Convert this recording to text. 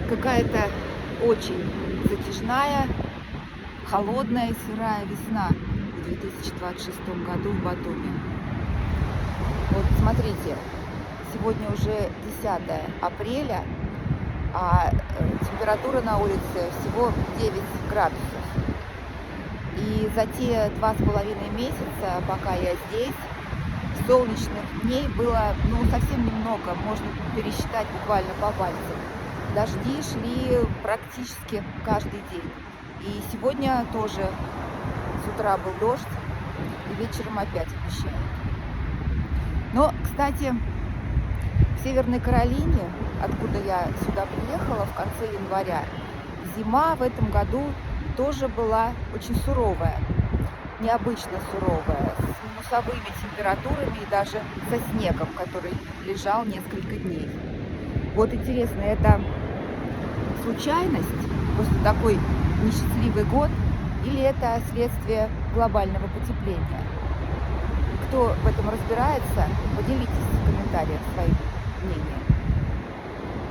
Какая-то очень затяжная, холодная и сырая весна в 2026 году в Батуми. Вот смотрите, сегодня уже 10 апреля, а температура на улице всего 9 градусов. И за те 2,5 месяца, пока я здесь, солнечных дней было совсем немного, можно пересчитать буквально по пальцам. Дожди шли практически каждый день. И сегодня тоже с утра был дождь, и вечером опять обещают. Но, кстати, в Северной Каролине, откуда я сюда приехала в конце января, зима в этом году тоже была очень суровая, необычно суровая, с минусовыми температурами и даже со снегом, который лежал несколько дней. Вот интересно, это случайность, просто такой несчастливый год, или это следствие глобального потепления? Кто в этом разбирается, поделитесь в комментариях своим мнением.